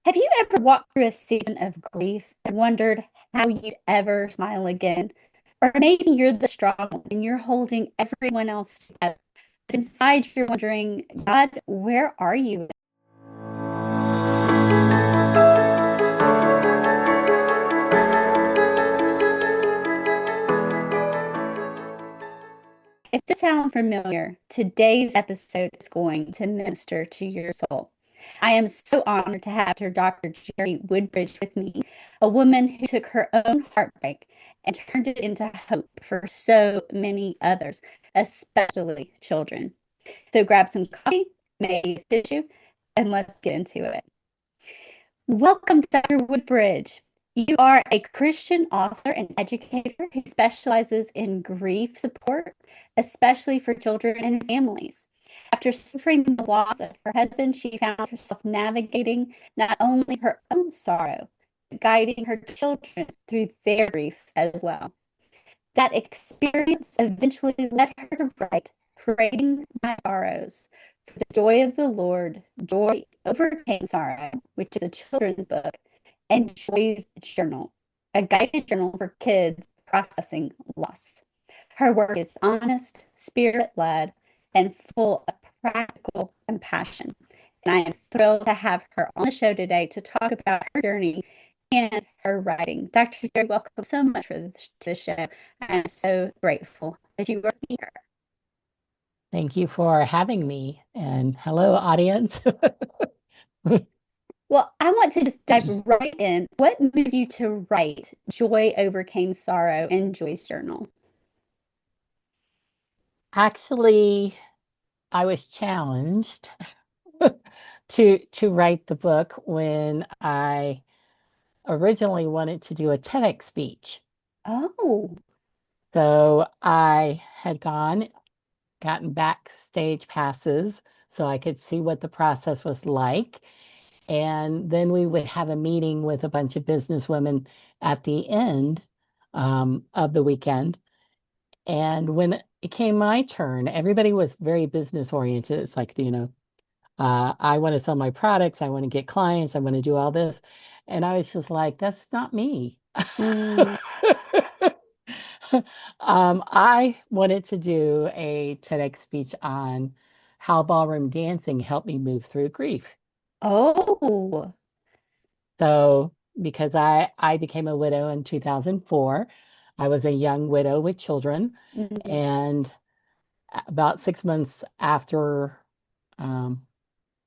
Have you ever walked through a season of grief and wondered how you'd ever smile again? Or maybe you're the strong one and you're holding everyone else together. But inside you're wondering, God, where are you? If this sounds familiar, today's episode is going to minister to your soul. I am so honored to have Dr. Joy Woodbridge with me, a woman who took her own heartbreak and turned it into hope for so many others, especially children. So grab some coffee, maybe a tissue, and let's get into it. Welcome, Dr. Woodbridge. You are a Christian author and educator who specializes in grief support, especially for children and families. After suffering the loss of her husband, she found herself navigating not only her own sorrow, but guiding her children through their grief as well. That experience eventually led her to write Parading My Sorrows. For the joy of the Lord, Joy Overcame Sorrow, which is a children's book, and Joy's Journal, a guided journal for kids processing loss. Her work is honest, spirit-led, and full of practical compassion. And I am thrilled to have her on the show today to talk about her journey and her writing. Dr. Jerry, welcome so much for the show. I am so grateful that you were here. Thank you for having me. And hello, audience. Well, I want to just dive right in. What moved you to write Joy Overcame Sorrow in Joy's Journal? Actually, I was challenged to write the book when I originally wanted to do a TEDx speech. Oh, So I had gotten backstage passes so I could see what the process was like. And then we would have a meeting with a bunch of business women at the end of the weekend. And when it came my turn, everybody was very business oriented. It's like, I want to sell my products, I want to get clients, I want to do all this. And I was just like, that's not me. mm. I wanted to do a TEDx speech on how ballroom dancing helped me move through grief. Oh, So, because I became a widow in 2004, I was a young widow with children. mhm. And about 6 months after um,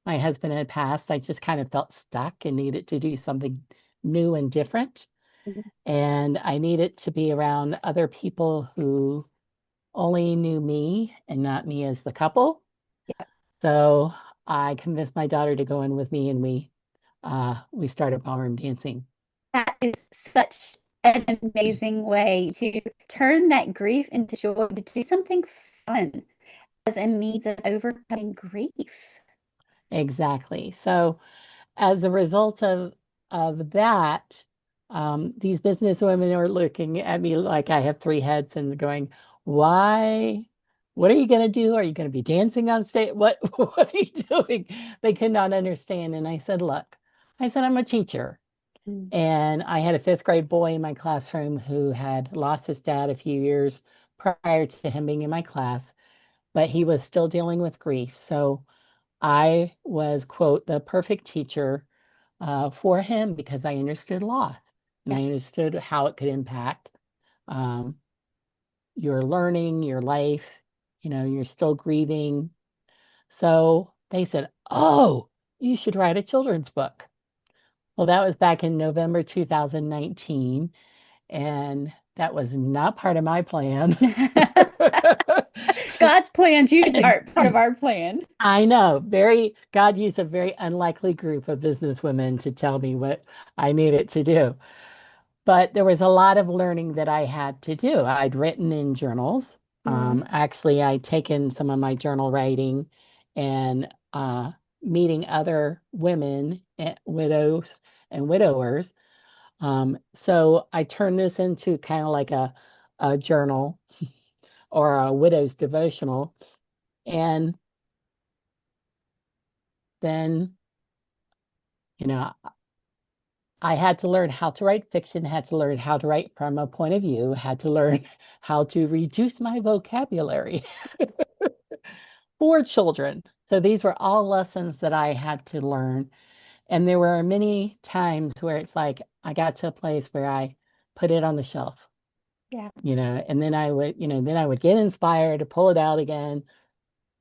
my husband had passed, I just kind of felt stuck and needed to do something new and different. Mhm. And I needed to be around other people who only knew me and not me as the couple. Yeah, So I convinced my daughter to go in with me, and we started ballroom dancing. that is such an amazing way to turn that grief into joy, to do something fun as a means of overcoming grief. Exactly. So as a result of that, these business women are looking at me like I have three heads and going, "Why? What are you going to do? Are you going to be dancing on stage? What what are you doing?" They could not understand. And I said, "Look, I said I'm a teacher, Mm. and I had a fifth grade boy in my classroom who had lost his dad a few years prior to him being in my class, but he was still dealing with grief. So." I was, quote, the perfect teacher for him because I understood loss and Yeah. I understood how it could impact um, your learning, your life. You're still grieving. So they said, "Oh, you should write a children's book." Well, that was back in November 2019, and that was not part of my plan. God's plans usually aren't part of our plan. I know. God used a very unlikely group of business women to tell me what I needed to do. But there was a lot of learning that I had to do. I'd written in journals. Mm. Actually, I'd taken some of my journal writing and meeting other women, widows and widowers. So I turned this into kind of like a journal or a widow's devotional. And then you know, I had to learn how to write fiction, had to learn how to write from a point of view, had to learn how to reduce my vocabulary for children. So these were all lessons that I had to learn. And there were many times where it's like I got to a place where I put it on the shelf, Yeah. and then then I would get inspired to pull it out again,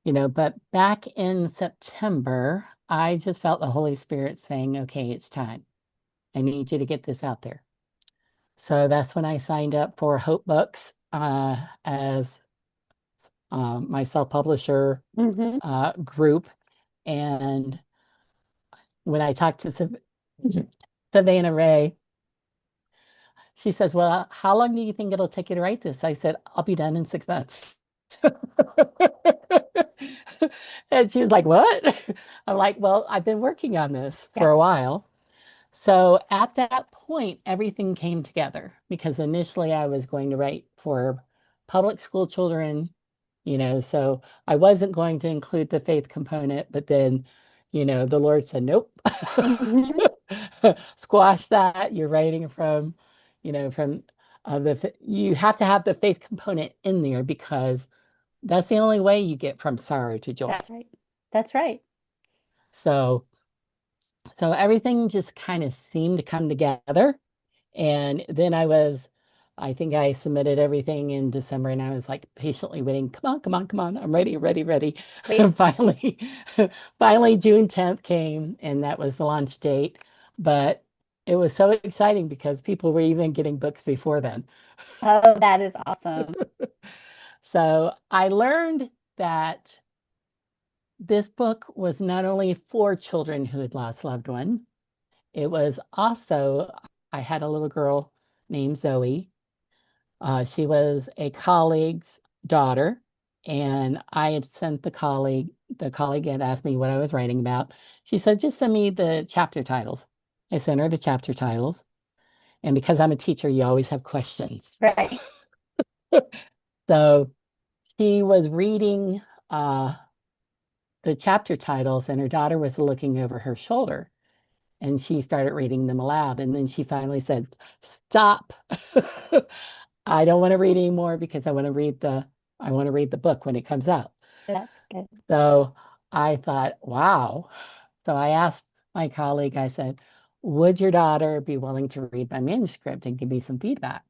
but back in September, I just felt the Holy Spirit saying, okay, it's time. I need you to get this out there. So that's when I signed up for Hope Books as my self-publisher Hmm. group. And when I talked to Savannah Ray, she says, well, how long do you think it'll take you to write this? I said, I'll be done in 6 months. And she was like, what? I'm like, well, I've been working on this Yeah. for a while. So at that point, everything came together because initially I was going to write for public school children, so I wasn't going to include the faith component, but then, the Lord said, nope, Hmm. squash that. You're writing from you have to have the faith component in there because that's the only way you get from sorrow to joy. That's right. That's right. So, so everything just kind of seemed to come together. And then I think I submitted everything in December and I was like patiently waiting. Come on, come on, come on. I'm ready, ready, ready. Wait. Finally, finally June 10th came and that was the launch date. But it was so exciting because people were even getting books before then. Oh, that is awesome. So I learned that this book was not only for children who had lost loved ones, it was also, I had a little girl named Zoe. She was a colleague's daughter, and I had sent the colleague had asked me what I was writing about. She said, just send me the chapter titles. I sent her the chapter titles. And because I'm a teacher, you always have questions. Right. So she was reading the chapter titles, and her daughter was looking over her shoulder. And she started reading them aloud. And then she finally said, stop. I don't want to read anymore because I want to read the book when it comes out. That's good. So I thought, wow. So I asked my colleague, I said, would your daughter be willing to read my manuscript and give me some feedback?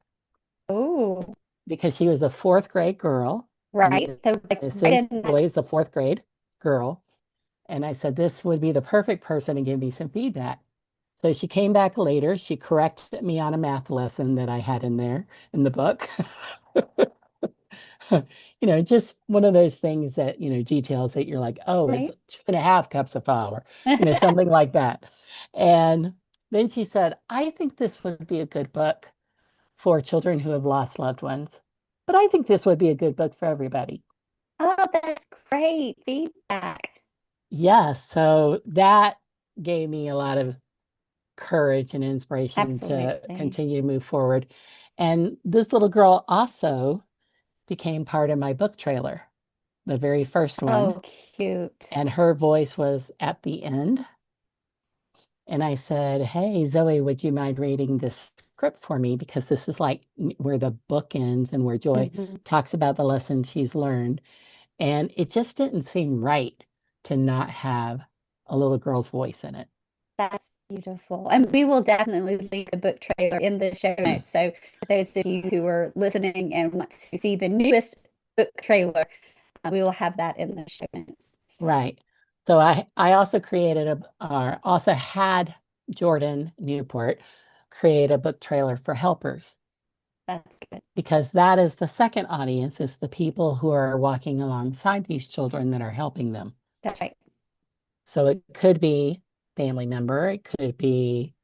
Oh, Because she was a fourth grade girl, right. and So like this right is in that. Joy is the fourth grade girl. And I said, this would be the perfect person to give me some feedback. So she came back later. She corrected me on a math lesson that I had in there in the book. Just one of those things that, details that you're like, oh, it's Right. 2.5 cups of flour, something like that. And then she said, I think this would be a good book for children who have lost loved ones, but I think this would be a good book for everybody. Oh, that's great feedback. Yeah, so that gave me a lot of courage and inspiration to Absolutely. continue to move forward. And this little girl also became part of my book trailer, the very first one. Oh, cute. And her voice was at the end. And I said, hey, Zoe, would you mind reading this script for me? Because this is like where the book ends and where Joy Hmm. talks about the lessons she's learned. And it just didn't seem right to not have a little girl's voice in it. That's beautiful. And we will definitely leave the book trailer in the show notes. So for those of you who are listening and want to see the newest book trailer, we will have that in the show notes. Right. So I also also had Jordan Newport create a book trailer for helpers That's good. because that is the second audience is the people who are walking alongside these children that are helping them. That's right. So it could be family member, it could be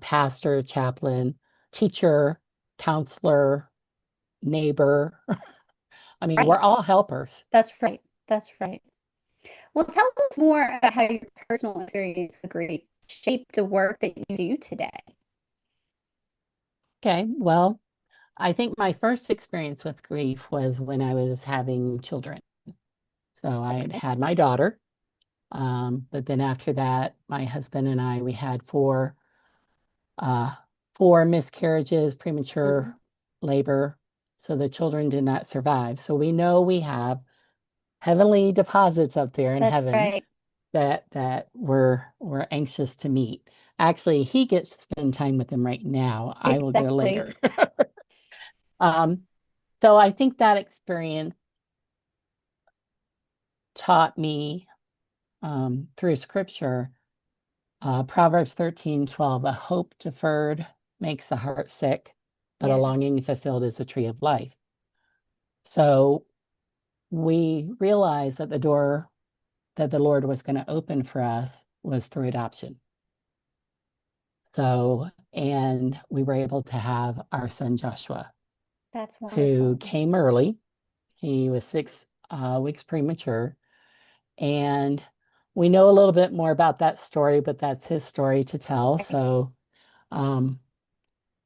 pastor, chaplain, teacher, counselor, neighbor. I mean, we're Right. all helpers. That's right. That's right. Well, tell us more about how your personal experience with grief shaped the work that you do today. Okay, well, I think my first experience with grief was when I was having children. So I had Okay. had my daughter, but then after that, my husband and I, we had four uh, 4 miscarriages, Mhm. premature labor. So the children did not survive. So we know we have heavenly deposits up there in That's heaven right. that we're anxious to meet. Actually, he gets to spend time with them right now. I will go Exactly. later. um, so I think that experience taught me through scripture, Proverbs 13:12, a hope deferred makes the heart sick, but a Yes, longing fulfilled is a tree of life. So we realized that the door that the Lord was going to open for us was through adoption. So, and we were able to have our son Joshua, that's who wonderful. came early. He was 6 weeks premature. And we know a little bit more about that story, but that's his story to tell. Right. So, um,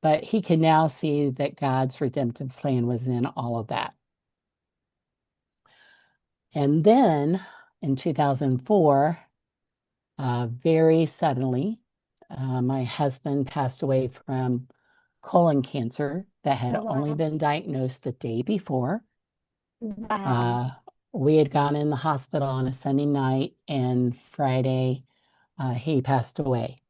but he can now see that God's redemptive plan was in all of that. And then in 2004, very suddenly, my husband passed away from colon cancer that had Oh, only wow. been diagnosed the day before. Wow. Uh, we had gone in the hospital on a Sunday night, and Friday, he passed away.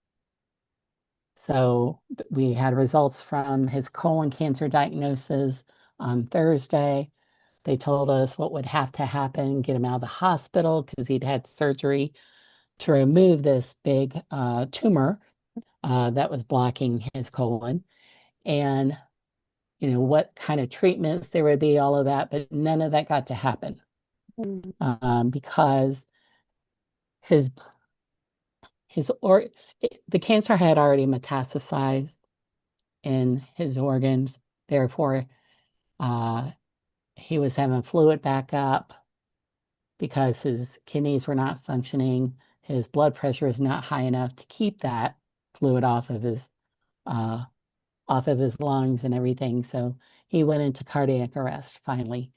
So we had results from his colon cancer diagnosis on Thursday. They told us what would have to happen, get him out of the hospital because he'd had surgery to remove this big tumor that was blocking his colon, and what kind of treatments there would be, all of that, but none of that got to happen Mm. because his his or the cancer had already metastasized in his organs. Therefore, uh, he was having fluid back up because his kidneys were not functioning. His blood pressure is not high enough to keep that fluid uh, off of his lungs and everything. So he went into cardiac arrest finally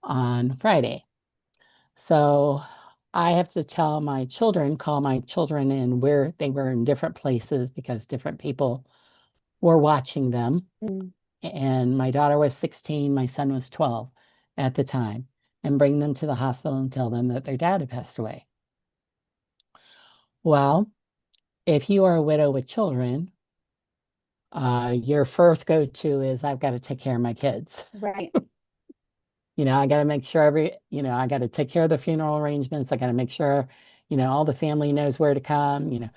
on Friday. So I have to call my children in where they were in different places because different people were watching them. Mm. And my daughter was 16, my son was 12 at the time, and bring them to the hospital and tell them that their dad had passed away. Well, if you are a widow with children, your first go-to is I've got to take care of my kids. Right. I got to make sure I got to take care of the funeral arrangements. I got to make sure, all the family knows where to come.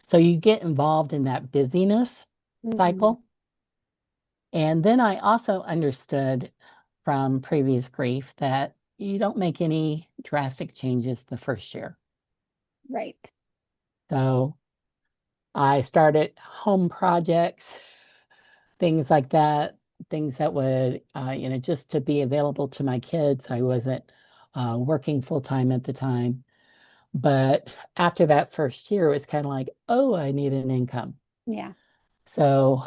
So you get involved in that busyness Mhm. cycle. And then I also understood from previous grief that you don't make any drastic changes the first year. Right. So I started home projects, things like that, things that would, just to be available to my kids. I wasn't working full time at the time. But after that first year, it was kind of like, oh, I need an income. Yeah. So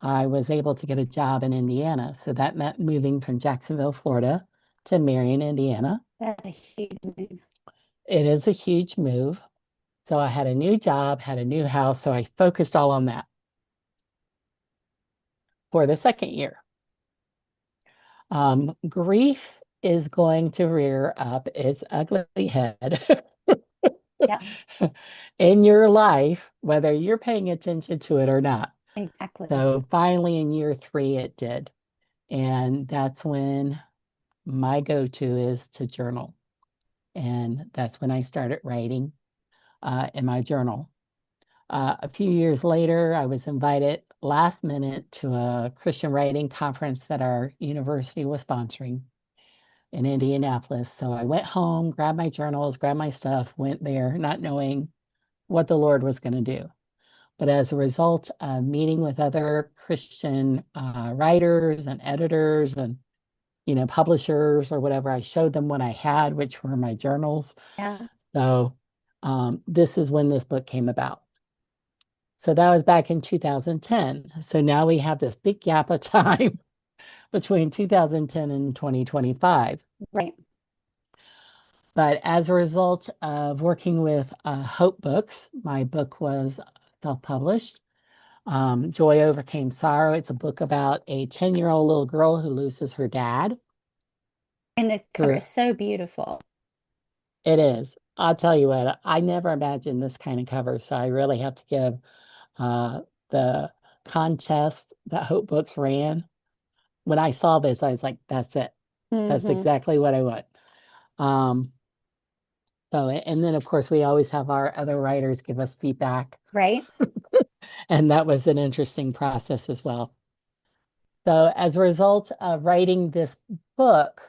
I was able to get a job in Indiana. So that meant moving from Jacksonville, Florida to Marion, Indiana. That's a huge move. It is a huge move. So I had a new job, had a new house. So I focused all on that for the second year. Grief is going to rear up its ugly head Yeah, in your life, whether you're paying attention to it or not. exactly. So finally, in year 3, it did. And that's when my go-to is to journal. And that's when I started writing in my journal. A few years later, I was invited last minute to a Christian writing conference that our university was sponsoring in Indianapolis. So I went home, grabbed my journals, grabbed my stuff, went there, not knowing what the Lord was going to do. But as a result of meeting with other Christian writers and editors and publishers or whatever, I showed them what I had, which were my journals. Yeah. So this is when this book came about. So that was back in 2010. So now we have this big gap of time between 2010 and 2025. Right. But as a result of working with Hope Books, my book was self-published. Joy Overcame Sorrow. It's a book about a 10-year-old little girl who loses her dad. And the cover Through is so beautiful. it is. I'll tell you what, I never imagined this kind of cover, so I really have to give uh, the contest that Hope Books ran. When I saw this, I was like, that's it. That's Hmm. exactly what I want. Um, and then of course we always have our other writers give us feedback, Right? and that was an interesting process as well. So as a result of writing this book,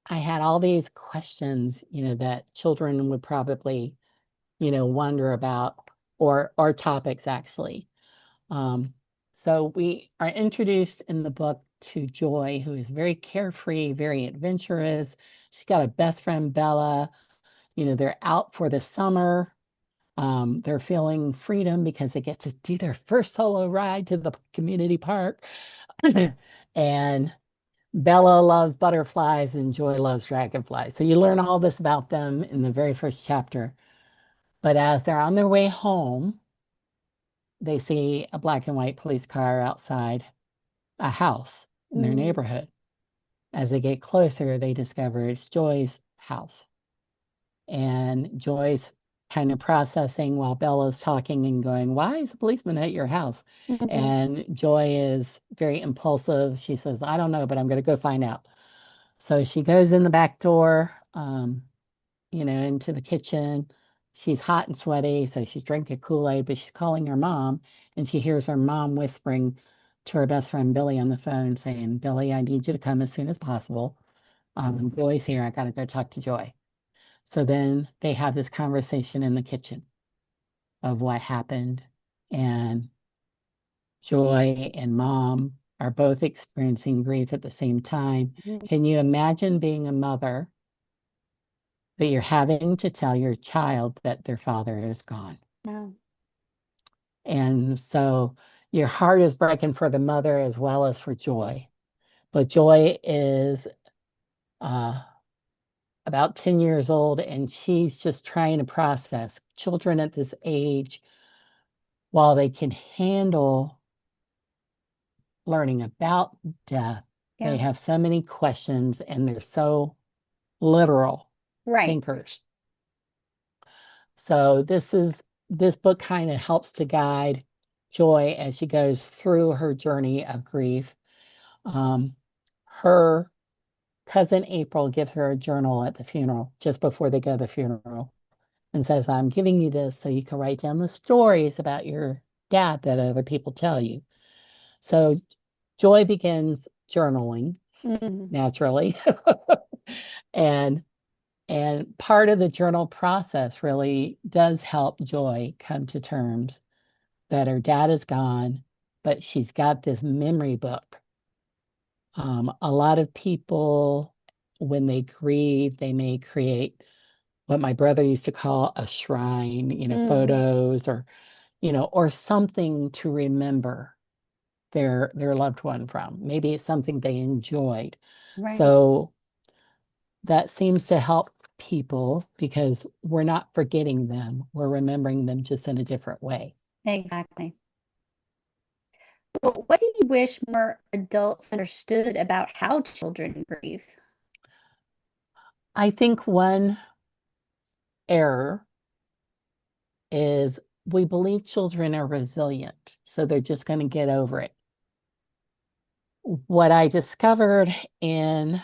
I had all these questions, that children would probably, wonder about, or topics actually. Um, so we are introduced in the book to Joy, who is very carefree, very adventurous. She's got a best friend, Bella. They're out for the summer. They're feeling freedom because they get to do their first solo ride to the community park. And Bella loves butterflies and Joy loves dragonflies. So you learn all this about them in the very first chapter. But as they're on their way home, they see a black and white police car outside a house in their Mm. neighborhood. As they get closer, they discover it's Joy's house. And Joy's kind of processing while Bella's talking and going, "Why is a policeman at your house?" Hmm. And Joy is very impulsive. She says, "I don't know, but I'm going to go find out." So she goes in the back door, into the kitchen. She's hot and sweaty, so she's drinking Kool-Aid, but she's calling her mom, and she hears her mom whispering to her best friend Billy on the phone saying, "Billy, I need you to come as soon as possible. Joy's here. I got to go talk to Joy." So then they have this conversation in the kitchen of what happened, and Joy and mom are both experiencing grief at the same time. Can you imagine being a mother that you're having to tell your child that their father is gone? No. And so your heart is breaking for the mother as well as for Joy. But Joy is uh, about 10 years old and she's just trying to process. Children at this age, while they can handle learning about death, they Yeah. have so many questions and they're so literal Right. thinkers. So this book kind of helps to guide Joy as she goes through her journey of grief. Um, her cousin April gives her a journal at the funeral, just before they go to the funeral, and says, "I'm giving you this so you can write down the stories about your dad that other people tell you." So Joy begins journaling Hmm. naturally. and and part of the journal process really does help Joy come to terms that her dad is gone, but she's got this memory book. A lot of people, when they grieve, they may create what my brother used to call a shrine, Hmm. photos or something to remember their loved one from. Maybe it's something they enjoyed. Right. So that seems to help people because we're not forgetting them. We're remembering them just in a different way. Exactly. Well, what do you wish more adults understood about how children grieve? I think one error is we believe children are resilient, so they're just going to get over it. What I discovered in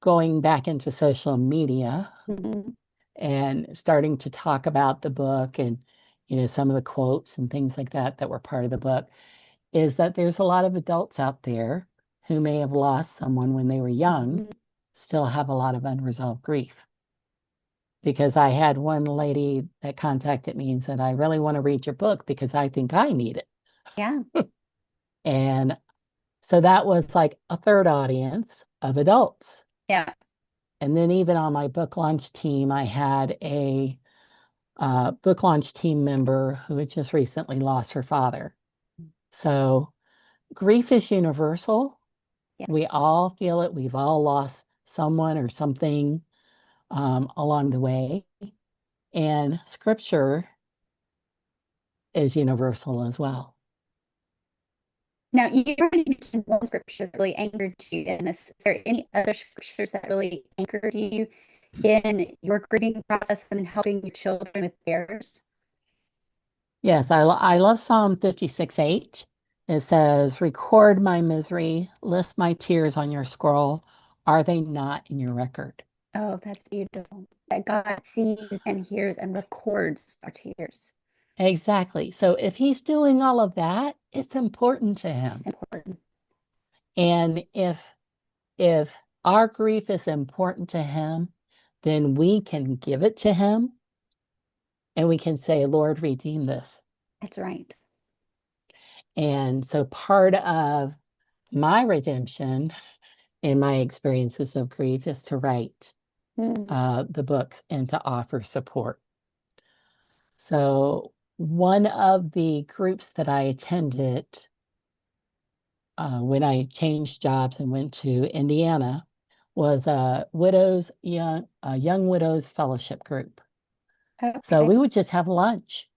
going back into social media Hmm. and starting to talk about the book and some of the quotes and things like that were part of the book is that there's a lot of adults out there who may have lost someone when they were young, Hmm. still have a lot of unresolved grief. Because I had one lady that contacted me and said, "I really want to read your book because I think I need it." Yeah. And so that was like a third audience of adults. Yeah. And then even on my book launch team, I had a book launch team member who had just recently lost her father. So grief is universal. We Yes. all feel it. We've all lost someone or something along the way. And scripture is universal as well. Now, you already mentioned one scripture that really anchored you in this. Is there any other scriptures that really anchored you in your grieving process and in helping your children with theirs? Yes, I love Psalm 56:8. It says, record my misery, list my tears on your scroll. Are they not in your record? Oh, that's beautiful. That God sees and hears and records our tears. Exactly. So if he's doing all of that, it's important to It's him. important. And if our grief is important to him, then we can give it to him and we can say, Lord, redeem this. That's right. And so part of my redemption in my experiences of grief is to write Mm. the books and to offer support. So one of the groups that I attended when I changed jobs and went to Indiana was a young widows fellowship group. So Okay. we would just have lunch.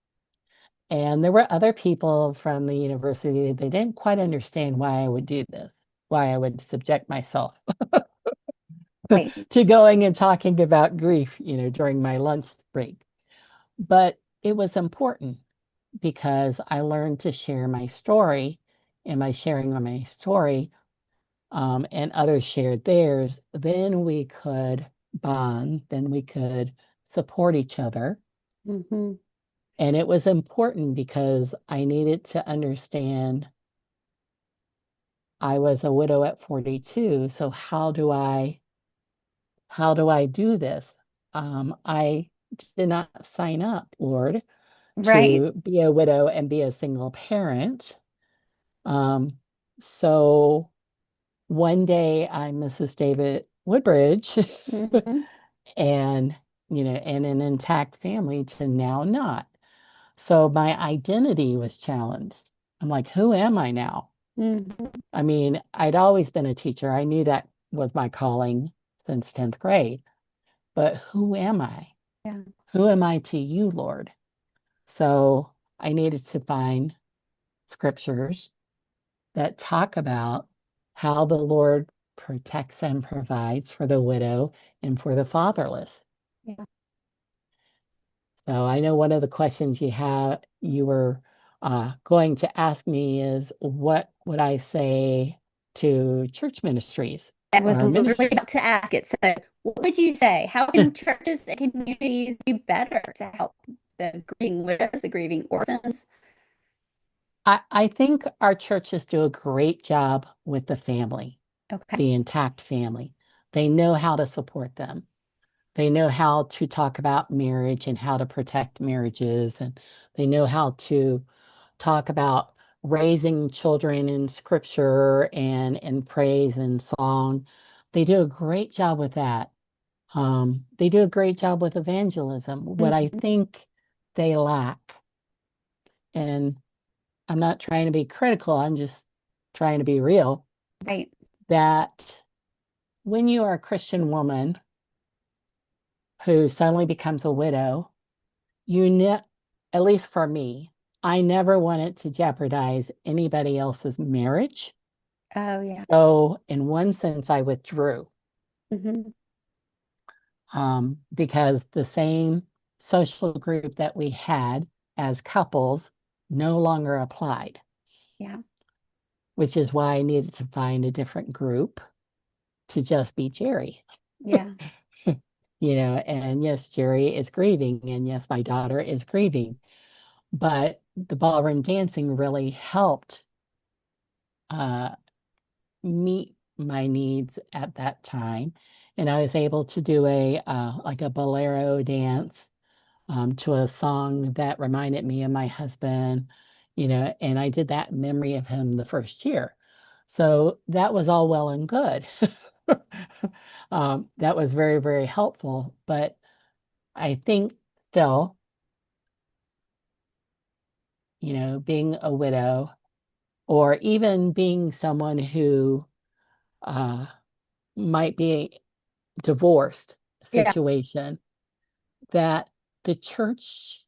And there were other people from the university. They didn't quite understand why I would do this, why I would subject myself Right. to going and talking about grief, during my lunch break. But it was important because I learned to share my story. And by sharing my story, and others shared theirs, then we could bond, then we could support each other. Hmm. And it was important because I needed to understand I was a widow at 42. So how do I do this? I did not sign up, Lord, Right. to be a widow and be a single parent. Um, so one day I'm Mrs. David Woodbridge Hmm. and, and an intact family to now not. So my identity was challenged. I'm like, who am I now? Hmm. I mean, I'd always been a teacher. I knew that was my calling since 10th grade. But who am I? Yeah. Who am I to you, Lord? So I needed to find scriptures that talk about how the Lord protects and provides for the widow and for the fatherless. Yeah. So I know one of the questions you were going to ask me is what would I say to church ministries I was or literally ministry? about to ask it. So, what would you say? How can churches and communities do better to help the grieving widows, the grieving orphans? I think our churches do a great job with the family, Okay. the intact family. They know how to support them. They know how to talk about marriage and how to protect marriages, and they know how to talk about raising children in scripture and in praise and song. They do a great job with that. They do a great job with evangelism. What I Hmm. think they lack, and I'm not trying to be critical, I'm just trying to be real, Right. that when you are a Christian woman who suddenly becomes a widow, at least for me, I never wanted to jeopardize anybody else's marriage. Oh, yeah. So, in one sense, I withdrew Hmm. because the same social group that we had as couples no longer applied, Yeah. which is why I needed to find a different group to just be Jerry. Yeah. And yes, Jerry is grieving, and yes, my daughter is grieving, but the ballroom dancing really helped uh, meet my needs at that time. And I was able to do like a bolero dance to a song that reminded me of my husband, and I did that in memory of him the first year. So that was all well and good. That was very, very helpful. But I think still, being a widow or even being someone who uh, might be divorced Yeah. situation, that the church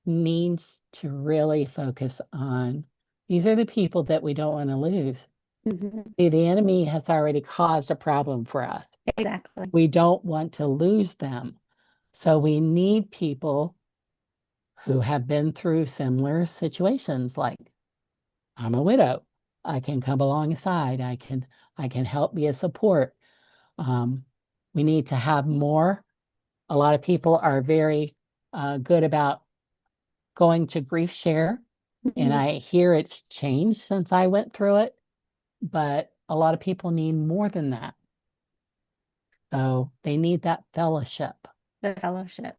needs to really focus on these are the people that we don't want to lose. See, the enemy has already caused a problem for us. Exactly. We don't want to lose them. So we need people who have been through similar situations like I'm a widow. I can come alongside. I can help be a support. Um, we need to have more. A lot of people are very good about going to grief share, and I hear it's changed since I went through it, but a lot of people need more than that. So they need that fellowship. The fellowship.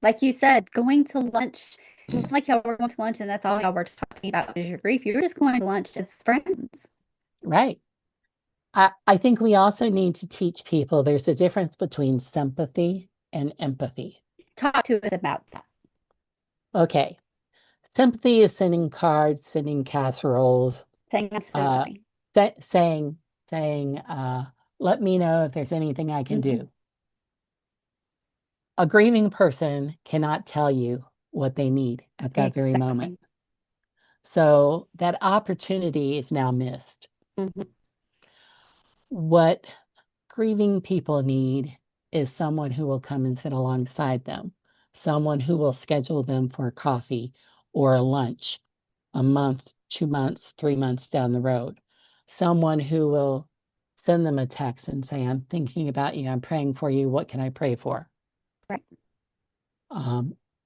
Like you said, going to lunch. It wasn't like y'all were going to lunch and that's all y'all were talking about was your grief. You were just going to lunch as friends. Right. I think we also need to teach people there's a difference between sympathy and empathy. Talk to us about that. Okay. Sympathy is sending cards, sending casseroles, Saying, I'm so uh, sorry. saying, let me know if there's anything I can do. A grieving person cannot tell you what they need at that very Exactly. moment. So that opportunity is now missed. What grieving people need is someone who will come and sit alongside them, someone who will schedule them for coffee or a lunch a month, 2 months, 3 months down the road, someone who will send them a text and say, I'm thinking about you, I'm praying for you, what can I pray for? Right.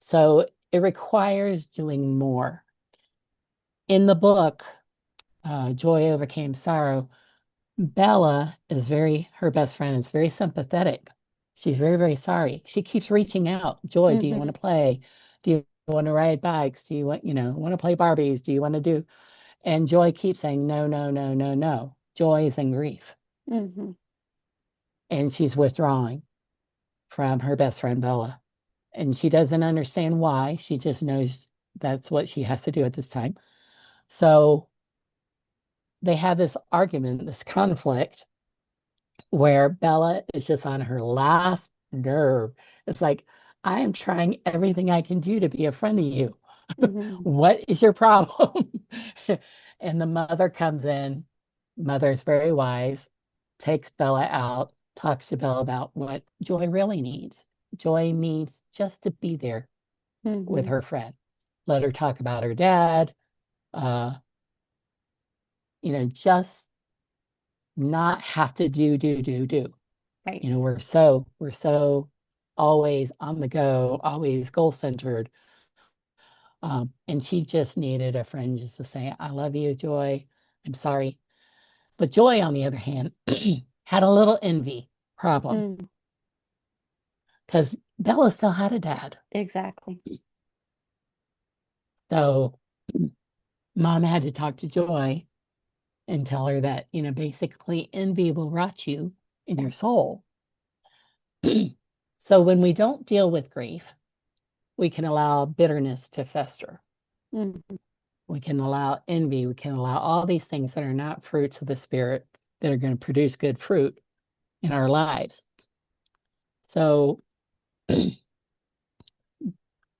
So it requires doing more. In the book, Joy Overcame Sorrow, Bella is her best friend is very sympathetic. She's very, very sorry. She keeps reaching out. Joy, do you want to play? Do you want to ride bikes? Do you want to play Barbies? Do you want to do? And Joy keeps saying, no, no, no, no, no. Joy is in grief. And she's withdrawing from her best friend, Bella. And she doesn't understand why. She just knows that's what she has to do at this time. So they have this argument, this conflict where Bella is just on her last nerve. It's like, I am trying everything I can do to be a friend of you. What is your problem? And the mother comes in. Mother is very wise, takes Bella out, talks to Bella about what Joy really needs. Joy needs just to be there with her friend. Let her talk about her dad, uh, just not have to do. Right. We're so always on the go, always goal centered. And she just needed a friend just to say, I love you, Joy. I'm sorry. But Joy, on the other hand, had a little envy problem because Bella still had a dad. Exactly. So mom had to talk to Joy and tell her that, basically envy will rot you in your soul. So when we don't deal with grief, we can allow bitterness to fester. We can allow envy. We can allow all these things that are not fruits of the Spirit that are going to produce good fruit in our lives. So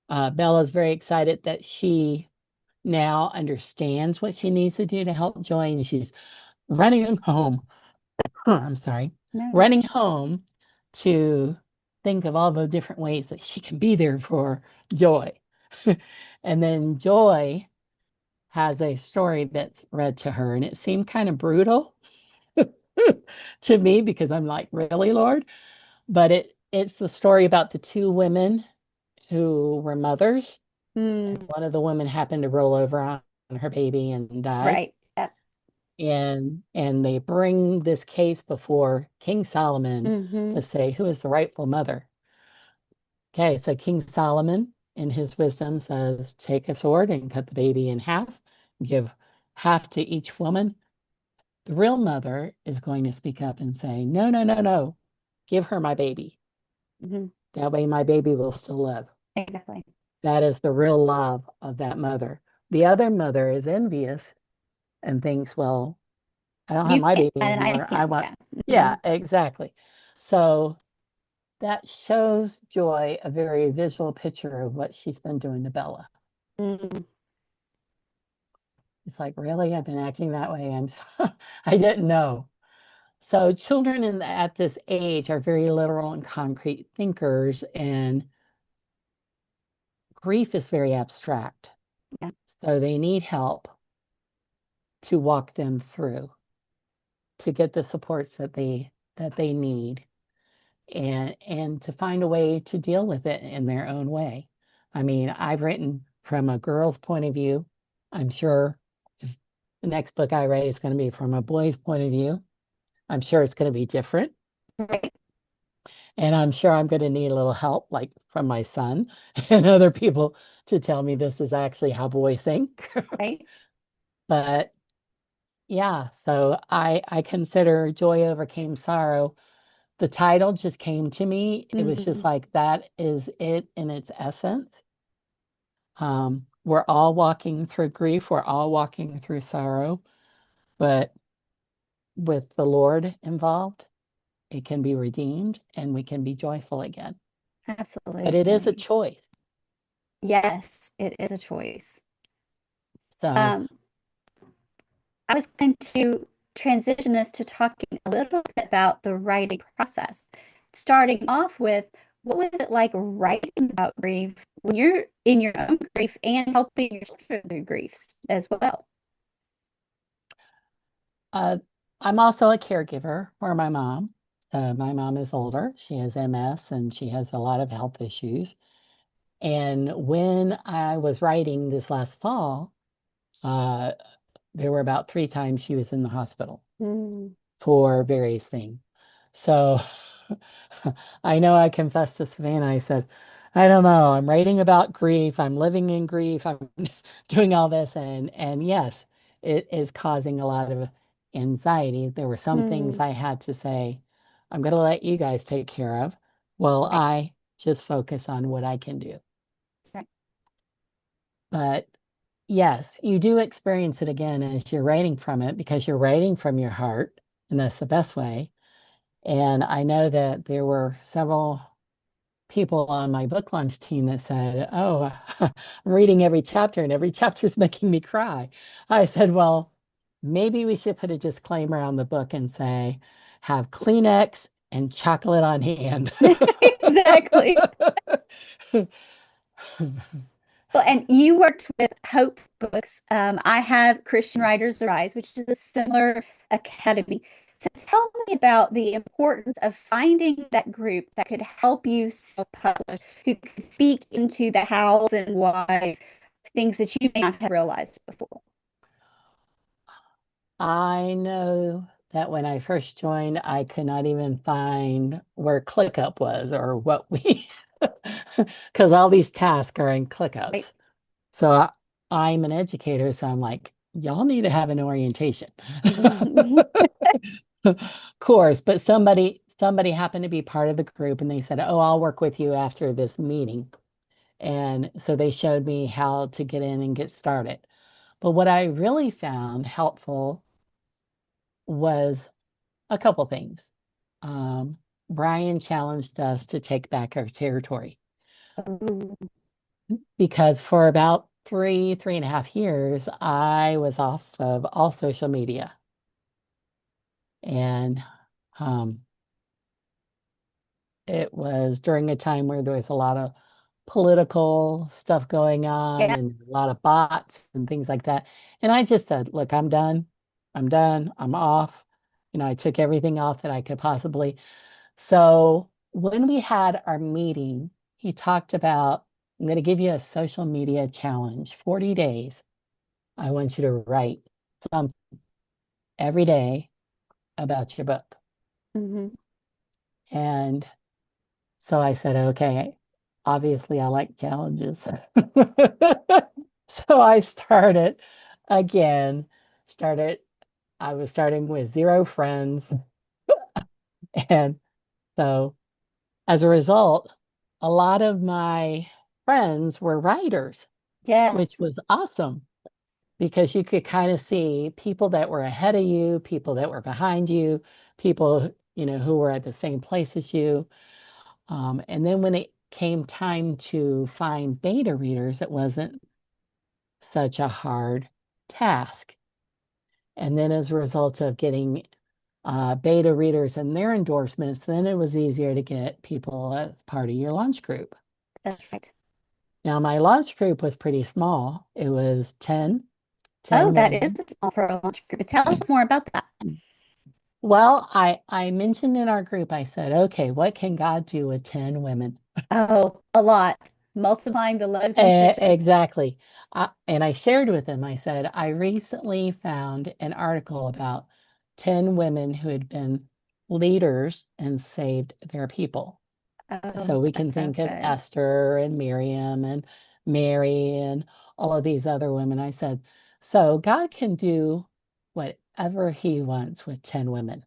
Bella's very excited that she now understands what she needs to do to help Joy, and she's running home. I'm sorry, running home to think of all the different ways that she can be there for Joy. And then Joy has a story that's read to her, and it seemed kind of brutal to me because I'm like, really, Lord? But it's the story about the two women who were mothers. And one of the women happened to roll over on her baby and die. Right. Yep. And they bring this case before King Solomon to say who is the rightful mother. Okay, so King Solomon in his wisdom says, take a sword and cut the baby in half, give half to each woman. The real mother is going to speak up and say, no, no, no, no, give her my baby. That way my baby will still live. Exactly. That is the real love of that mother. The other mother is envious and thinks, well, I don't have You my can, baby and I anymore. I can. want, Yeah. yeah, exactly. So that shows Joy a very visual picture of what she's been doing to Bella. Mm, It's like, really? I've been acting that way. I didn't know. So children at this age are very literal and concrete thinkers, and grief is very abstract. yeah, So they need help to walk them through, to get the supports that they need, and to find a way to deal with it in their own way. I mean, I've written from a girl's point of view. I'm sure if the next book I write is going to be from a boy's point of view. I'm sure it's going to be different. right, And I'm sure I'm going to need a little help, like from my son and other people, to tell me this is actually how boys think. right. But yeah, so I consider Joy Overcame Sorrow. The title just came to me. It was just Mm, like that is it in its essence. We're all walking through grief, we're all walking through sorrow, but with the Lord involved, it can be redeemed and we can be joyful again. But it is a absolutely. choice. Yes, it is a choice. So Um, I was going to transition us to talking a little bit about the writing process. Starting off with, what was it like writing about grief when you're in your own grief and helping your children through griefs as well? uh, I'm also a caregiver for my mom. My mom is older. She has MS and she has a lot of health issues. And when I was writing this last fall, uh, there were about 3 times she was in the hospital Mm, for various things. So I know I confessed to Savannah. I said, I don't know. I'm writing about grief. I'm living in grief. I'm doing all this, and yes, it is causing a lot of anxiety. There were some things mm, I had to say, I'm going to let you guys take care of while right, I just focus on what I can do. right. But yes, you do experience it again as you're writing from it because you're writing from your heart, and that's the best way. And I know that there were several people on my book launch team that said, "Oh, I'm reading every chapter and every chapter is making me cry." I said, "Well, maybe we should put a disclaimer on the book and say, have Kleenex and chocolate on hand." Exactly. Well, and you worked with Hope Books. I have Christian Writers Arise, which is a similar academy. So tell me about the importance of finding that group that could help you self-publish, who could speak into the hows and whys, things that you may not have realized before. I know that when I first joined, I could not even find where ClickUp was or what we, because all these tasks are in Right? ClickUps. So I'm an educator, so I'm like, y'all need to have an orientation course. But somebody happened to be part of the group, and they said, "Oh, I'll work with you after this meeting." And so they showed me how to get in and get started. But what I really found helpful was a couple things. Um, Brian challenged us to take back our territory Ooh, because for about 3.5 years, I was off of all social media. And um, it was during a time where there was a lot of political stuff going on yeah. and a lot of bots and things like that. And I just said, look, I'm done. I'm done. I'm off. I took everything off that I could possibly. So when we had our meeting, he talked about, I'm going to give you a social media challenge, 40 days. I want you to write something every day about your book. Hmm. And so I said, okay, obviously I like challenges. So I started again, started, I was starting with 0 friends. And so as a result, a lot of my friends were writers, which Yes. was awesome because you could kind of see people that were ahead of you, people that were behind you, people, who were at the same place as you. And then when it came time to find beta readers, it wasn't such a hard task. And then as a result of getting beta readers and their endorsements, then it was easier to get people as part of your launch group. That's right. Now, my launch group was pretty small. It was 10 Oh, that is women. small for a launch group. Tell us more about that. Well, I mentioned in our group, I said, okay, what can God do with 10 women? Oh, a lot. Multiplying the loaves and fishes. Exactly. And I shared with them, I said, I recently found an article about 10 women who had been leaders and saved their people. So Oh, we can that's so think of good. Esther and Miriam and Mary and all of these other women. I said, so God can do whatever he wants with 10 women.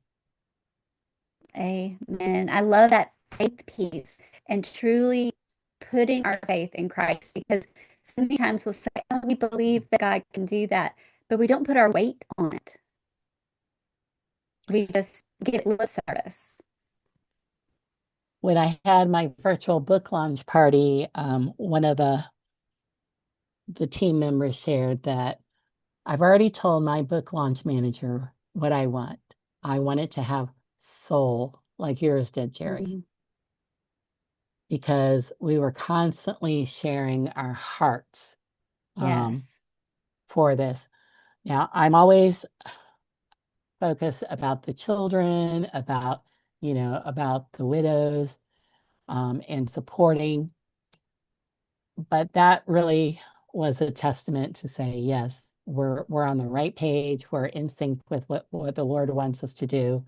Amen. I love that faith piece and truly putting our faith in Christ because so many times we'll say, oh, we believe that God can do that, but we don't put our weight on it. We just give lip service. When I had my virtual book launch party, one of the team members shared that I've already told my book launch manager what I want. I want it to have soul like yours did, Jerry, Mhm. because we were constantly sharing our hearts um, Yes. for this. Now, I'm always focused about the children, about the widows, and supporting. But that really was a testament to say, yes, we're on the right page. We're in sync with what the Lord wants us to do.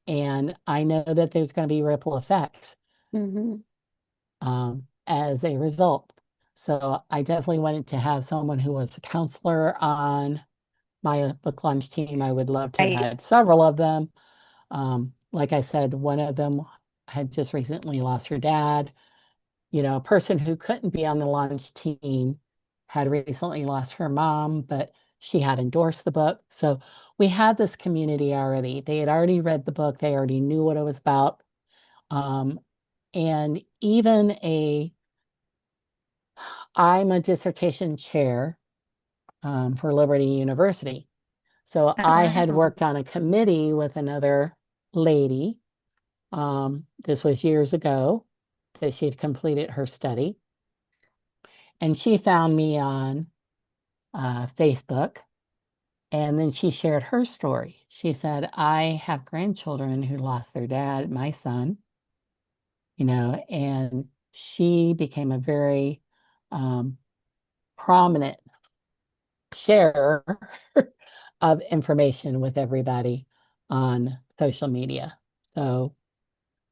And I know that there's going to be ripple effects Hmm. as a result. So I definitely wanted to have someone who was a counselor on my book launch team. I would love to have Right. had several of them. Like I said, one of them had just recently lost her dad. A person who couldn't be on the launch team had recently lost her mom, but she had endorsed the book. So we had this community already. They had already read the book, they already knew what it was about. Um, and even I'm a dissertation chair for Liberty University. So Oh, I had wow. worked on a committee with another lady. This was years ago that she had completed her study. And she found me on Facebook. And then she shared her story. She said, I have grandchildren who lost their dad, my son, and she became a very um, prominent sharer of information with everybody on social media. So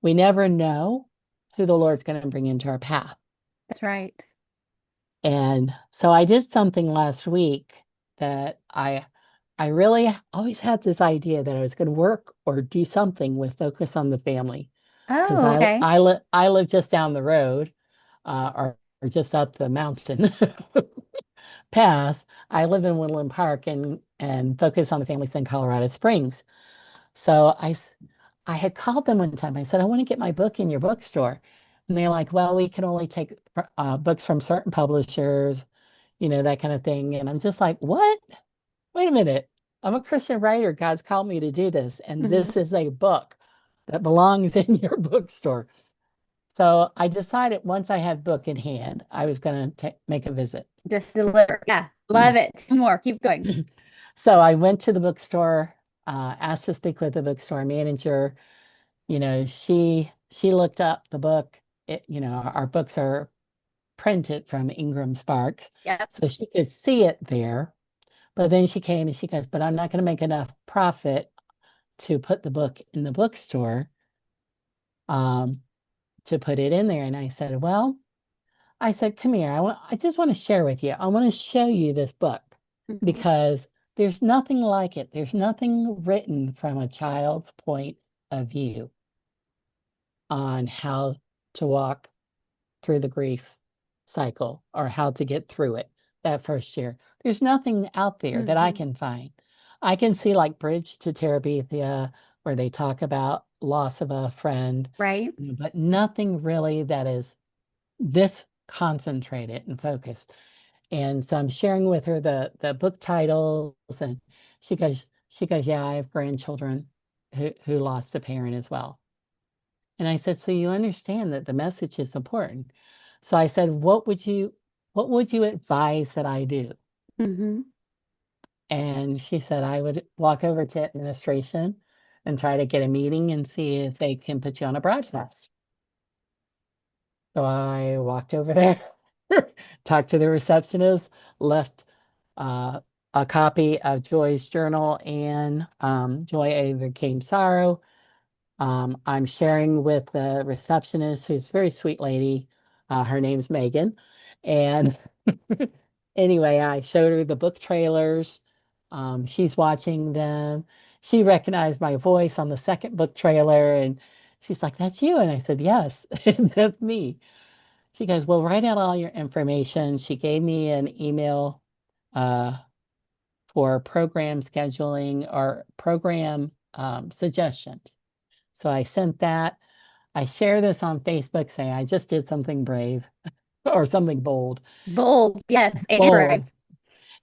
we never know who the Lord's going to bring into our path. That's right. And so I did something last week that I really always had this idea that I was going to work or do something with Focus on the Family because Oh, okay. I live just down the road or just up the mountain path. I live in Woodland Park and Focus on the Family's in Colorado Springs. So I had called them one time. I said, I want to get my book in your bookstore. And they're like, well, we can only take books from certain publishers, that kind of thing. And I'm just like, what? Wait a minute. I'm a Christian writer. God's called me to do this. And Mhm. this is a book that belongs in your bookstore. So I decided once I had book in hand, I was going to make a visit. Just deliver. Yeah. Love it. More. Keep going. So I went to the bookstore, asked to speak with the bookstore manager. She looked up the book. Our books are printed from Ingram Sparks, Yep. so she could see it there. But then she came and she goes, but I'm not going to make enough profit to put the book in the bookstore, um, to put it in there. And I said, well, I said, come here. I just want to share with you. I want to show you this book Mhm. because there's nothing like it. There's nothing written from a child's point of view on how to walk through the grief cycle or how to get through it that first year. There's nothing out there that I Mhm. can find. I can see like Bridge to Terabithia where they talk about loss of a friend, Right. but nothing really that is this concentrated and focused. And so I'm sharing with her the book titles, and she goes, yeah, I have grandchildren who lost a parent as well. And I said, so you understand that the message is important. So I said, what would you advise that I do? Mm-hmm. And she said, I would walk over to administration and try to get a meeting and see if they can put you on a broadcast. So I walked over there, talked to the receptionist, left uh, a copy of Joy's journal and Joy Overcame Sorrow. I'm sharing with the receptionist, who's a very sweet lady. Her name's Megan. And anyway, I showed her the book trailers. She's watching them. She recognized my voice on the second book trailer, and she's like, "That's you." And I said, "Yes, that's me." She goes, "Well, write out all your information." She gave me an email uh, for program scheduling or program suggestions. So I sent that. I share this on Facebook saying I just did something brave or something bold. Bold. Yes. And brave. Bold.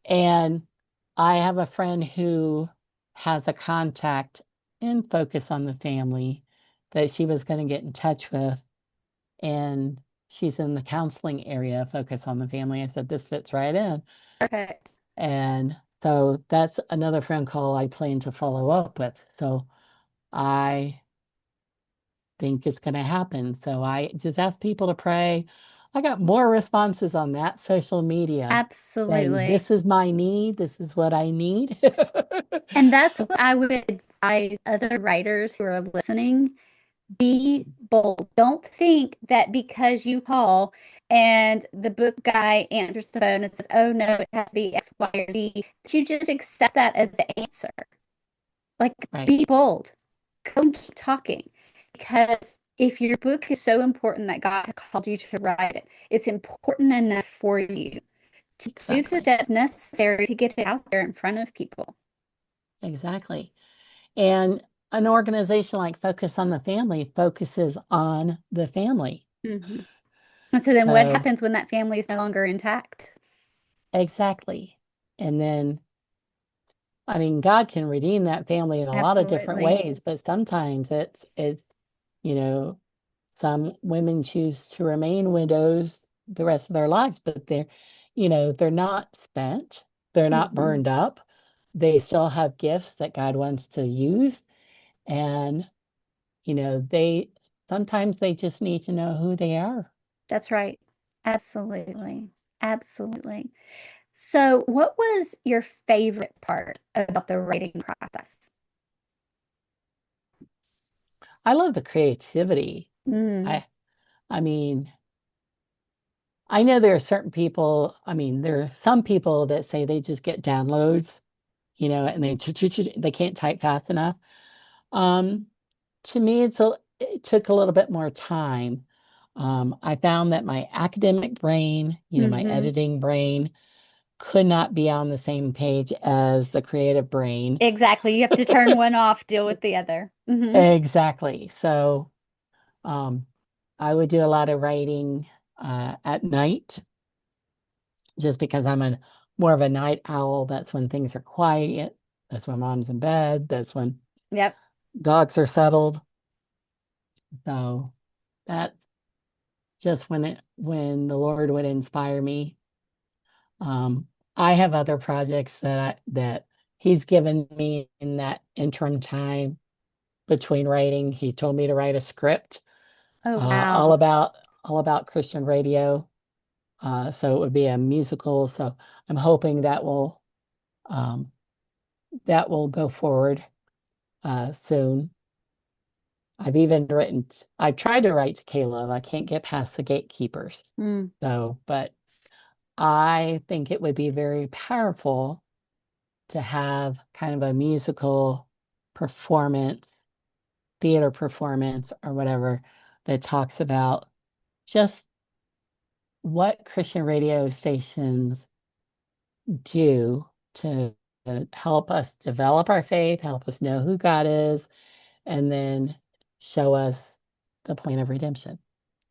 And I have a friend who has a contact in Focus on the Family that she was going to get in touch with. And she's in the counseling area, Focus on the Family. I said, this fits right in. Perfect. And so that's another phone call I plan to follow up with. So I think it's going to happen. So I just ask people to pray. I got more responses on that social media saying, Absolutely. this is my need. This is what I need. And that's what I would advise other writers who are listening. Be bold. Don't think that because you call and the book guy answers the phone and says, oh no, it has to be X, Y, or Z, that you just accept that as the answer. Like, Right. be bold. Go and keep talking. Because if your book is so important that God has called you to write it, it's important enough for you to do the Exactly. steps necessary to get it out there in front of people. Exactly. And an organization like Focus on the Family focuses on the family. Mm-hmm. And so then what So, happens when that family is no longer intact? exactly. And then, I mean, God can redeem that family in a lot of different Absolutely. ways, but sometimes it's, you know, some women choose to remain widows the rest of their lives, but they're not spent. They're not Mm-hmm. burned up. They still have gifts that God wants to use. And, they sometimes they just need to know who they are. That's right. Absolutely. Absolutely. So, what was your favorite part about the writing process? I love the creativity. Mm, I I mean, I know there are certain people, I mean, there are some people that say they just get downloads, and they can't type fast enough. Um, to me, it took a little bit more time. I found that my academic brain, my hmm. editing brain, could not be on the same page as the creative brain. Exactly. You have to turn one off, deal with the other. Hmm. Exactly. So, um, I would do a lot of writing at night just because I'm a more of a night owl. That's when things are quiet. That's when mom's in bed. That's when Yep. dogs are settled. So that's just when the Lord would inspire me. Um, I have other projects that He's given me in that interim time between writing. He told me to write a script Oh, uh, all wow. about all about Christian radio. So it would be a musical. So I'm hoping um, that will go forward soon. I've tried to write to Caleb. I can't get past the gatekeepers. Mm, So, but I think it would be very powerful to have kind of a musical performance, theater performance, or whatever that talks about just what Christian radio stations do to help us develop our faith, help us know who God is, and then show us the point of redemption.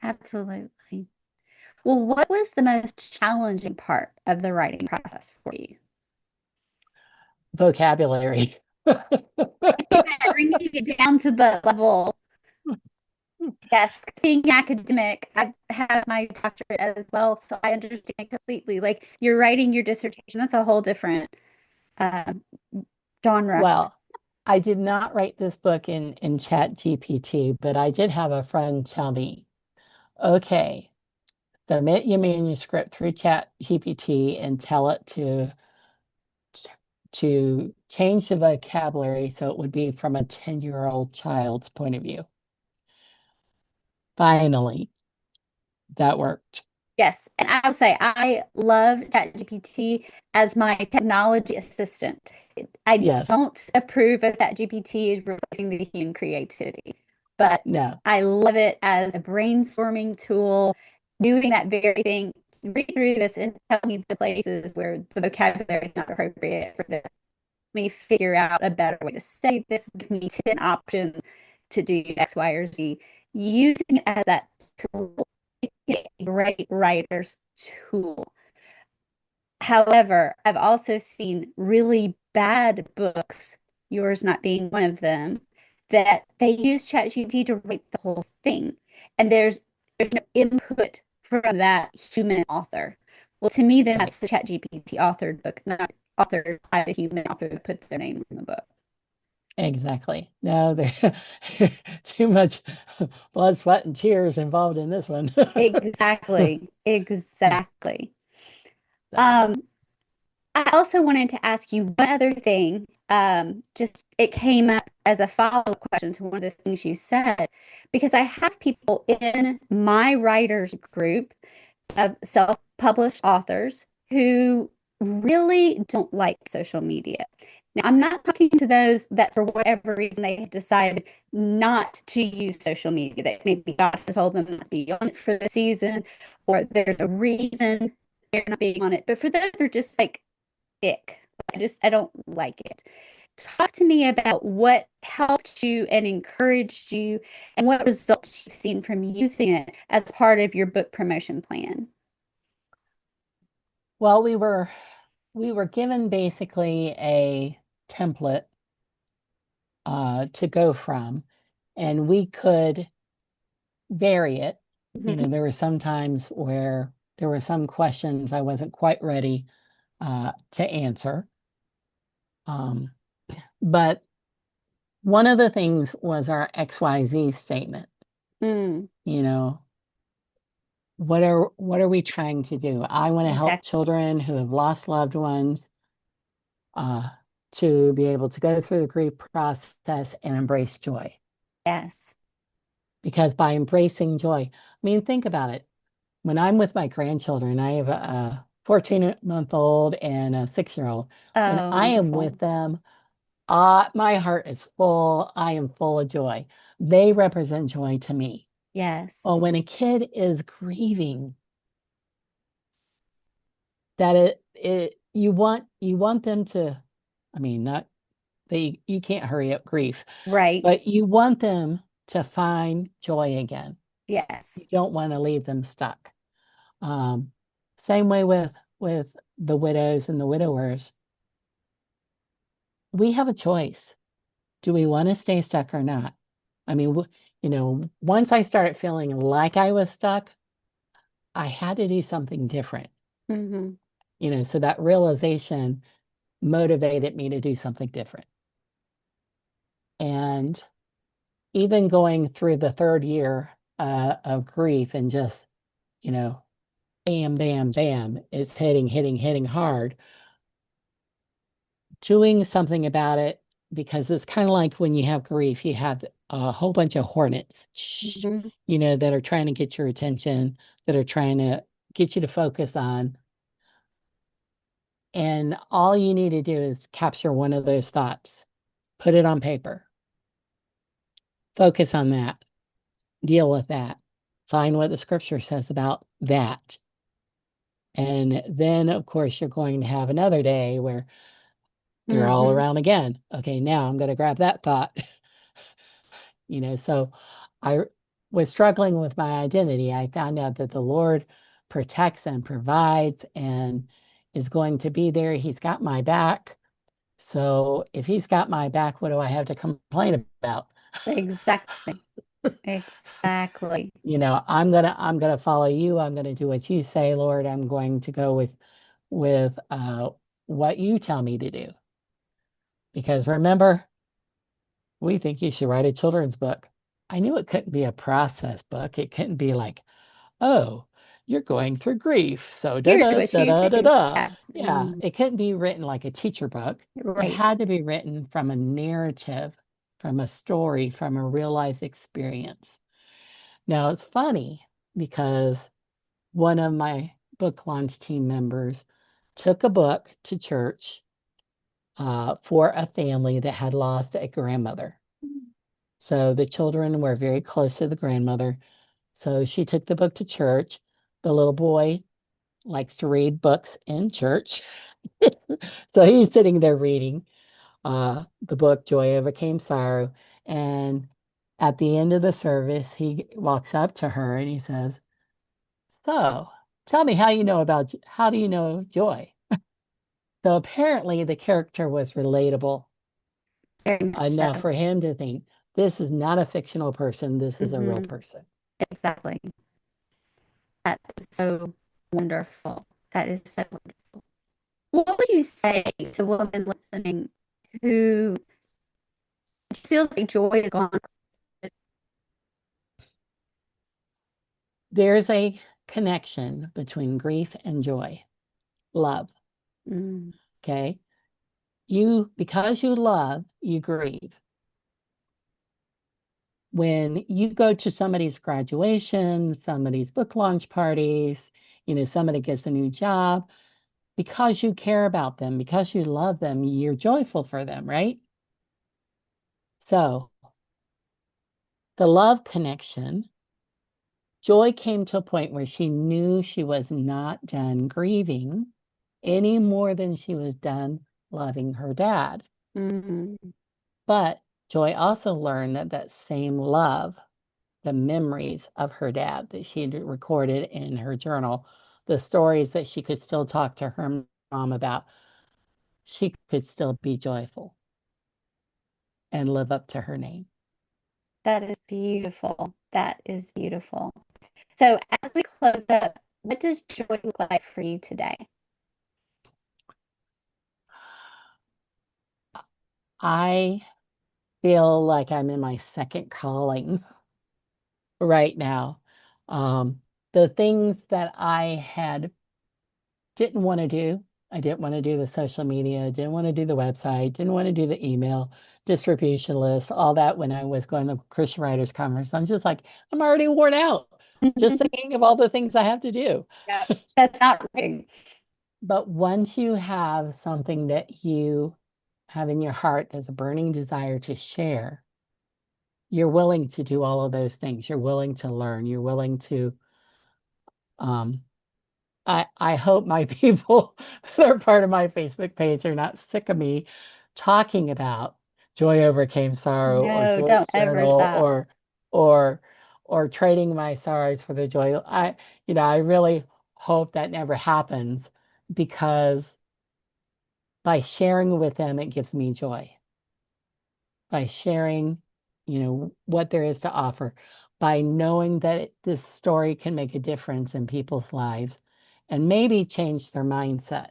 Absolutely. Well, what was the most challenging part of the writing process for you? Vocabulary. Bringing it down to the level. Yes, being academic, I have my doctorate as well, so I understand completely. Like you're writing your dissertation, that's a whole different um, genre. Well, I did not write this book in Chat GPT, but I did have a friend tell me, okay, submit your manuscript through Chat GPT and tell it to change the vocabulary so it would be from a 10-year-old child's point of view. Finally, that worked. Yes, and I will say I love ChatGPT as my technology assistant. I Yes. don't approve of ChatGPT as replacing the human creativity, but No, I love it as a brainstorming tool, doing that very thing. Read through this and tell me the places where the vocabulary is not appropriate for this. Let me figure out a better way to say this. Give me 10 options to do X, Y, or Z. Using it as that tool, a great writer's tool. However, I've also seen really bad books, yours not being one of them, that they use ChatGPT to write the whole thing. And there's no input from that human author. Well, to me, then right. that's the ChatGPT authored book, not authored by the human author that put their name in the book. Exactly. No, there too much blood, sweat, and tears involved in this one. Exactly. Exactly. So, Um, I also wanted to ask you one other thing. Just it came up as a follow-up question to one of the things you said, because I have people in my writers group of self-published authors who really don't like social media. Now, I'm not talking to those that, for whatever reason, they have decided not to use social media. That maybe God has told them not to be on it for the season, or there's a reason they're not being on it. But for those who are just like, ick. I don't like it. Talk to me about what helped you and encouraged you and what results you've seen from using it as part of your book promotion plan. well, we were given basically a template to go from, and we could vary it. You Mhm. know, there were some times where there were some questions I wasn't quite ready to answer. Um, but one of the things was our XYZ statement. Mm, You know, what are we trying to do? I want to help exactly. children who have lost loved ones uh, to be able to go through the grief process and embrace joy. Yes. Because by embracing joy, I mean, think about it. When I'm with my grandchildren, I have a 14-month-old and a 6-year-old. When Oh, I am with wonderful. them, my heart is full. I am full of joy. They represent joy to me. Well, Yes. when a kid is grieving, that it you want them to, I mean, not they you can't hurry up grief, Right. but you want them to find joy again. Yes. You don't want to leave them stuck. Um, Same way with the widows and the widowers. We have a choice. Do we want to stay stuck or not? I mean, once I started feeling like I was stuck, I had to do something different. Hmm. So that realization motivated me to do something different. And even going through the third year of grief and just, you know, bam, bam, bam, it's hitting, hitting, hitting hard, doing something about it because it's kind of like when you have grief, you have a whole bunch of hornets, Hmm. that are trying to get your attention, that are trying to get you to focus on. And all you need to do is capture one of those thoughts, put it on paper, focus on that, deal with that, find what the scripture says about that. And then, of course, you're going to have another day where you're all Hmm. around again. Okay, now I'm going to grab that thought So I was struggling with my identity. I found out that the Lord protects and provides and is going to be there. He's got my back. So if he's got my back, what do I have to complain about? Exactly. Exactly. I'm gonna follow you. I'm gonna do what you say, Lord. I'm going to go with what you tell me to do. Because remember, we think you should write a children's book. I knew it couldn't be a process book. It couldn't be like, oh, you're going through grief. So da Here's da what da you da da do. da. Yeah. Yeah, it couldn't be written like a teacher book. It Right. had to be written from a narrative, from a story, from a real life experience. Now it's funny because one of my book launch team members took a book to church for a family that had lost a grandmother. So the children were very close to the grandmother. So she took the book to church. The little boy likes to read books in church. So he's sitting there reading the book, Joy Overcame Sorrow. And at the end of the service, he walks up to her and he says, so tell me how do you know Joy? So apparently the character was relatable Very much enough so. for him to think this is not a fictional person, this is a real Hmm. person. Exactly. That is so wonderful. That is so wonderful. What would you say to a woman listening who feels like joy is gone? There's a connection between grief and joy, love. Mm, Okay. Because you love, you grieve. When you go to somebody's graduation, somebody's book launch parties, somebody gets a new job, because you care about them, because you love them, you're joyful for them, right? So the love connection, Joy came to a point where she knew she was not done grieving any more than she was done loving her dad. mm, But Joy also learned that that same love, the memories of her dad that she had recorded in her journal, the stories that she could still talk to her mom about, she could still be joyful and live up to her name. that is beautiful. That is beautiful. So, as we close up, what does joy look like for you today? I feel like I'm in my second calling right now. Um, the things that I had didn't want to do. I didn't want to do the social media, didn't want to do the website, didn't want to do the email distribution list, all that when I was going to Christian Writers Conference. I'm just like, I'm already worn out just thinking of all the things I have to do. Yeah, that's not right. But once you have something that you have in your heart as a burning desire to share, you're willing to do all of those things. You're willing to learn. You're willing to um, I hope my people that are part of my Facebook page are not sick of me talking about Joy Overcame Sorrow or No, Joy's don't ever Journal stop. or or trading my sorrows for the joy. I really hope that never happens because by sharing with them, it gives me joy. By sharing, what there is to offer, by knowing that this story can make a difference in people's lives and maybe change their mindset.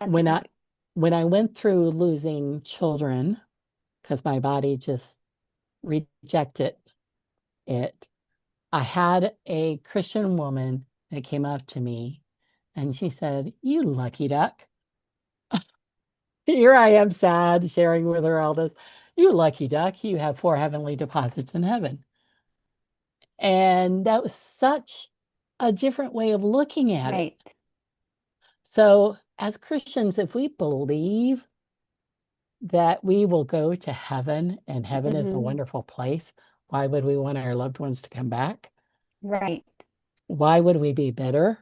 That's When I right. when I went through losing children, because my body just rejected it, I had a Christian woman that came up to me and she said, "You lucky duck." Here I am sad, sharing with her all this. "You lucky duck, you have 4 heavenly deposits in heaven." And that was such a different way of looking at it. Right. So, as Christians, if we believe that we will go to heaven and heaven is a Hmm. wonderful place, why would we want our loved ones to come back? Right. Why would we be bitter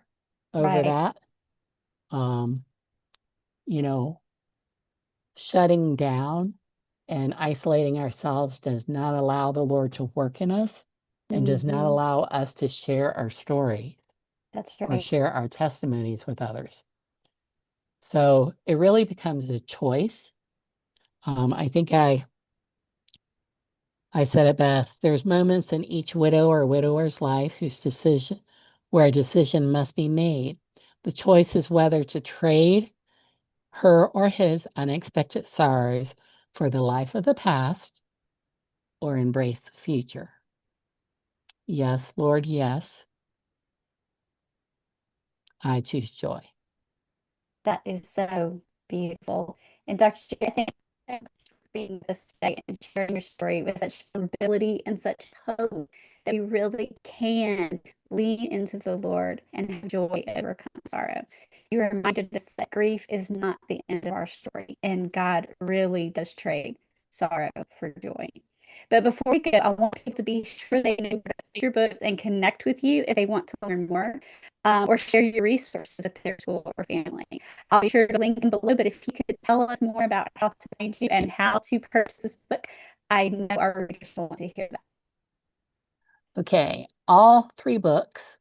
over Right. that? Um, you know, Shutting down. And isolating ourselves does not allow the Lord to work in us and does not Mm-hmm. allow us to share our stories That's or right. share our testimonies with others. So it really becomes a choice. I think I said it best. There's moments in each widow or widower's life where a decision must be made. The choice is whether to trade her or his unexpected sorrows for the life of the past or embrace the future. Yes, Lord, yes, I choose joy. That is so beautiful. And Dr. G, I thank you so much for being with us today and sharing your story with such vulnerability and such hope that we really can lean into the Lord and have joy overcome sorrow. You reminded us that grief is not the end of our story, and God really does trade sorrow for joy. But before we go, I want people to be sure they know your books and connect with you if they want to learn more, or share your resources with their school or family. I'll be sure to link them below, but if you could tell us more about how to find you and how to purchase this book, I know our readers will want to hear that. Okay, all three books,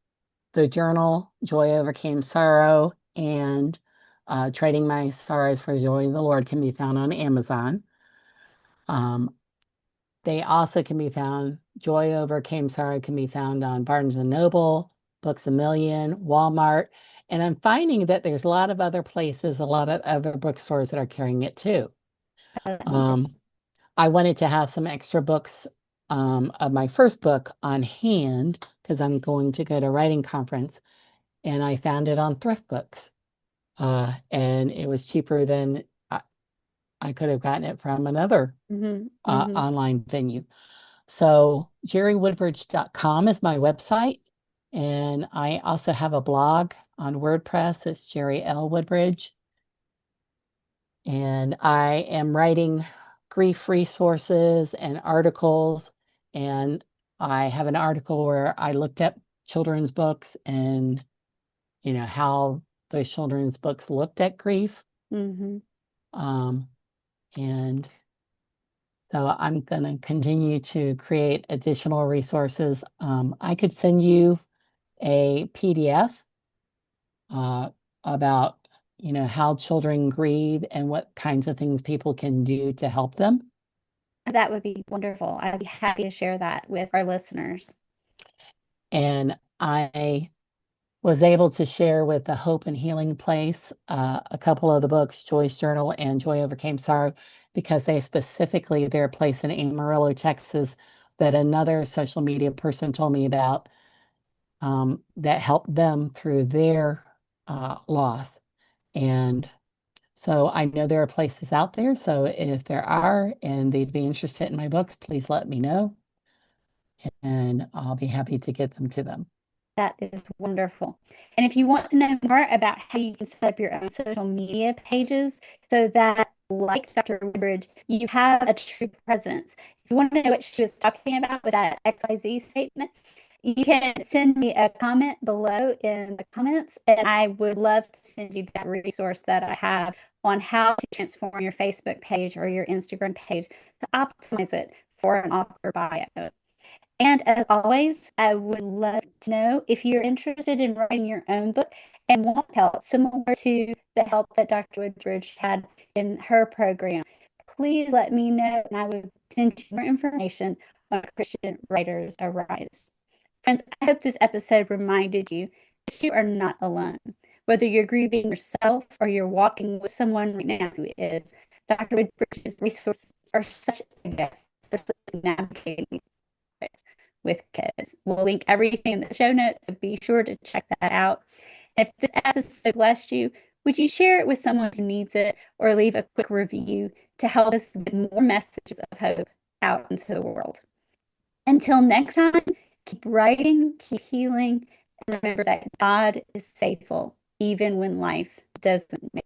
the journal, Joy Overcame Sorrow, and Trading My Sorrows for Joy of the Lord, can be found on Amazon. Um, they also can be found, Joy Overcame Sorrow can be found on Barnes& and Noble, Books A Million, Walmart, and I'm finding that there's a lot of other places, a lot of other bookstores that are carrying it too. Wonderful. Um, I wanted to have some extra books of my first book on hand because I'm going to go to a writing conference, and I found it on Thrift Books. And it was cheaper than I could have gotten it from another Mm-hmm, mm-hmm. online venue. So jerrywoodbridge.com is my website. And I also have a blog on WordPress. It's Jerry L. Woodbridge. And I am writing grief resources and articles. And I have an article where I looked at children's books and, how those children's books looked at grief. Mm-hmm. Um, and so I'm going to continue to create additional resources. I could send you a PDF uh, about, how children grieve and what kinds of things people can do to help them. That would be wonderful. I'd be happy to share that with our listeners. And I was able to share with the Hope and Healing Place a couple of the books, Joy's Journal and Joy Overcame Sorrow, because they specifically, they're a place in Amarillo, Texas, that another social media person told me about that helped them through their loss. And so I know there are places out there. So if there are and they'd be interested in my books, please let me know and I'll be happy to get them to them. That is wonderful. And if you want to know more about how you can set up your own social media pages so that, like Dr. Woodbridge, you have a true presence. If you want to know what she was talking about with that XYZ statement, you can send me a comment below in the comments, and I would love to send you that resource that I have on how to transform your Facebook page or your Instagram page to optimize it for an author bio. And as always, I would love to know if you're interested in writing your own book and want help similar to the help that Dr. Woodbridge had in her program. Please let me know, and I would send you more information on Christian Writers Arise. Friends, I hope this episode reminded you that you are not alone. Whether you're grieving yourself or you're walking with someone right now who is, Dr. Woodbridge's resources are such a gift, especially navigating with kids. We'll link everything in the show notes, so be sure to check that out. If this episode blessed you, would you share it with someone who needs it or leave a quick review to help us get more messages of hope out into the world? Until next time, keep writing, keep healing, and remember that God is faithful even when life doesn't make